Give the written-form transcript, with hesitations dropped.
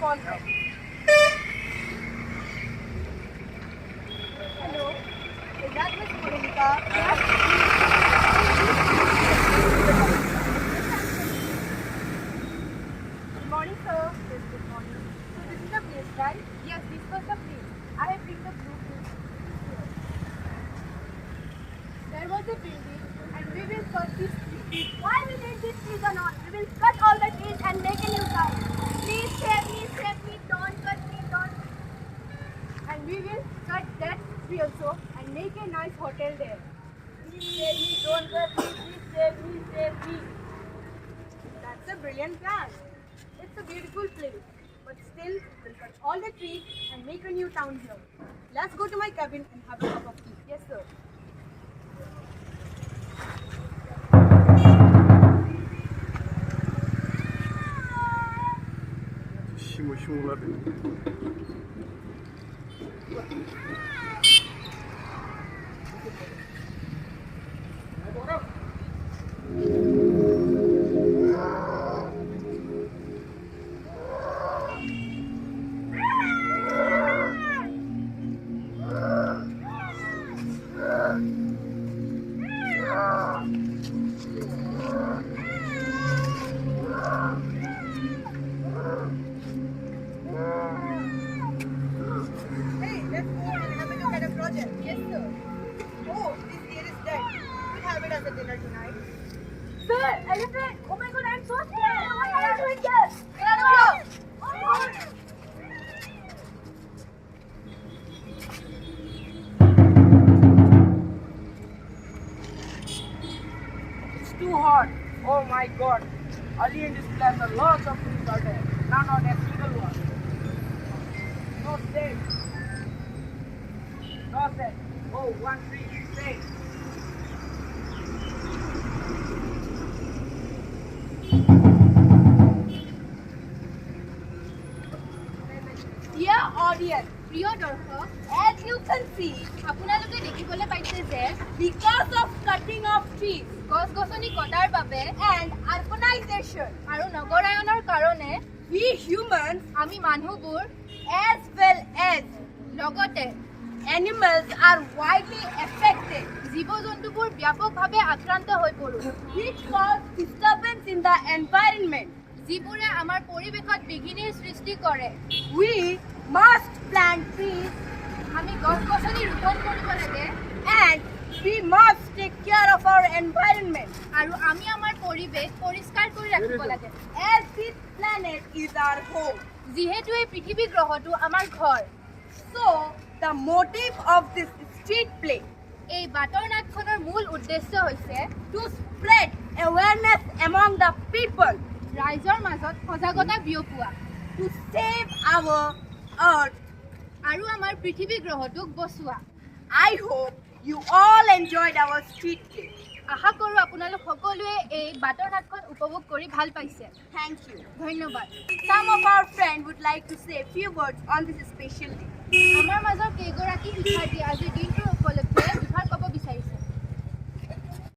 content. Hello, is that Miss Monica? Yes. Good morning, sir. Yes, good morning. So this is the place, right? Yes, this was the place. I have bring the blueprint. There was a building, and we will cut this tree. Why we need these trees or not? We will cut all the trees and make a new town. Please save me, don't cut me, don't. And we will cut that tree also and make a nice hotel there. Please save me, don't cut me, please save me, save me. That's a brilliant plan. It's a beautiful place. But still, we'll cut all the trees and make a new town here. Let's go to my cabin and have a cup of tea. Yes, sir. 시무시무하네. Hey, let's go and have a look at a project. Yes, sir. Oh, this deer is dead. We'll have it as a dinner tonight. Sir, elephant! Oh my god, I'm so scared! What are you doing here? Get out of here! Oh my god! It's too hot. Oh my god. Early in this class, lots of trees are there. Now not a single one. No shade. No shade. Oh, one tree is shade. Dear audience, প্ৰিয় দৰ্শক, as you can see, আপোনালোকে দেখিবলৈ পাইছে যে because of cutting of trees, গছ-গছনি কটাৰ বাবে and urbanization আৰু নগৰায়নৰ কাৰণে we humans, আমি মানুহবোৰ as well as লগতে animals are widely affected, জীৱ-জন্তুবোৰ ব্যাপকভাৱে আক্ৰান্ত হৈ পৰো, which cause disturbance in the environment, যিবোৰে আমাৰ পৰিৱেশত বিঘিনিৰ সৃষ্টি কৰে. We must plant trees, আমি গছ-গছনি ৰোপণ কৰিব লাগে, and we must take care of our environment, আৰু আমি আমাৰ পৰিৱেশ পৰিষ্কাৰ কৰি ৰাখিব লাগে, as this planet is our home, যিহেতু এই পৃথিৱী গ্ৰহটো আমাৰ ঘৰ. So the motive of this street play, এই বাটৰ নাটখনৰ মূল উদ্দেশ্য হৈছে to spread awareness among the people, ৰাইজৰ মাজত সজাগতা বিয়পোৱা, to save our earth, আৰু আমাৰ পৃথিৱী গ্ৰহটোক বচোৱা. I hope you all enjoyed our street play. আশা কৰোঁ আপোনালোক সকলোৱে এই বাটৰ নাটখন উপভোগ কৰি ভাল পাইছে. Thank you. ধন্যবাদ. Some of our friends would like to say a few words on this special day. আমাৰ মাজৰ কেইগৰাকী